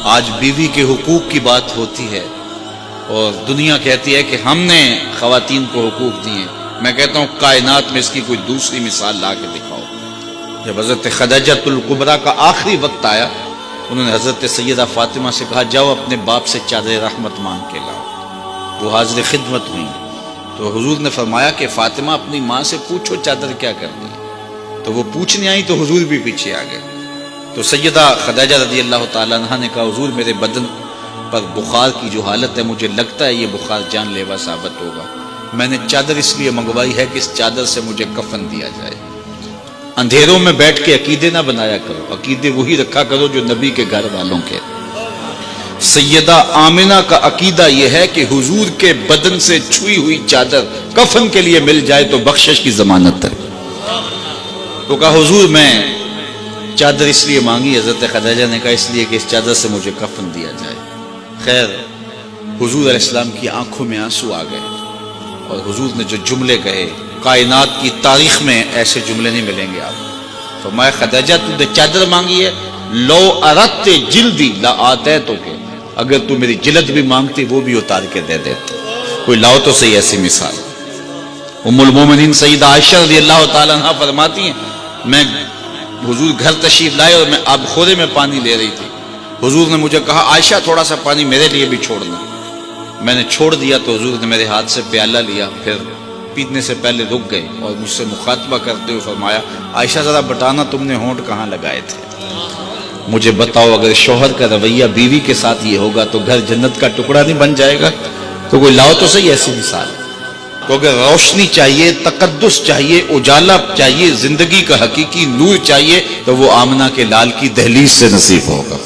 آج بیوی کے حقوق کی بات ہوتی ہے اور دنیا کہتی ہے کہ ہم نے خواتین کو حقوق دیے. میں کہتا ہوں کائنات میں اس کی کوئی دوسری مثال لا کے دکھاؤ. جب حضرت خدیجۃ الکبریٰ کا آخری وقت آیا، انہوں نے حضرت سیدہ فاطمہ سے کہا جاؤ اپنے باپ سے چادر رحمت مانگ کے لاؤ. وہ حاضر خدمت ہوئی تو حضور نے فرمایا کہ فاطمہ اپنی ماں سے پوچھو چادر کیا کرنی ہے. تو وہ پوچھنے آئی تو حضور بھی پیچھے آ گئے. تو سیدہ خدیجہ رضی اللہ تعالیٰ عنہ نے کہا حضور میرے بدن پر بخار کی جو حالت ہے مجھے لگتا ہے یہ بخار جان لیوا ثابت ہوگا. میں نے چادر اس لیے منگوائی ہے کہ اس چادر سے مجھے کفن دیا جائے. اندھیروں میں بیٹھ کے عقیدے نہ بنایا کرو، عقیدے وہی رکھا کرو جو نبی کے گھر والوں کے. سیدہ آمنہ کا عقیدہ یہ ہے کہ حضور کے بدن سے چھوئی ہوئی چادر کفن کے لیے مل جائے تو بخشش کی ضمانت ہے. تو کہا حضور میں چادر اس لیے مانگی. حضرت خدیجہ نے کہا اس لیے کہ اس چادر سے مجھے کفن دیا جائے. خیر حضور علیہ السلام کی آنکھوں میں آنسو آ گئے اور حضور نے جو جملے کہے کائنات کی تاریخ میں ایسے جملے نہیں ملیں گے آپ. فرمایا خدیجہ تو نے چادر مانگی ہے، لو اردت جلدی لا آتیتک، اگر تو میری جلد بھی مانگتی وہ بھی اتار کے دے دیتے. کوئی لاؤ تو صحیح ایسی مثال. ام المومنین سیدہ عائشہ رضی اللہ تعالیٰ عنہ فرماتی ہیں میں حضور گھر تشریف لائے اور میں آب خورے میں پانی لے رہی تھی. حضور نے مجھے کہا عائشہ تھوڑا سا پانی میرے لیے بھی چھوڑنا. میں نے چھوڑ دیا تو حضور نے میرے ہاتھ سے پیالہ لیا، پھر پینے سے پہلے رک گئے اور مجھ سے مخاطبہ کرتے ہوئے فرمایا عائشہ ذرا بتانا تم نے ہونٹ کہاں لگائے تھے. مجھے بتاؤ اگر شوہر کا رویہ بیوی کے ساتھ یہ ہوگا تو گھر جنت کا ٹکڑا نہیں بن جائے گا. تو کوئی لاؤ تو صحیح ایسی مثال. تو اگر روشنی چاہیے، تقدس چاہیے، اجالا چاہیے، زندگی کا حقیقی نور چاہیے تو وہ آمنہ کے لال کی دہلیز سے نصیب ہوگا.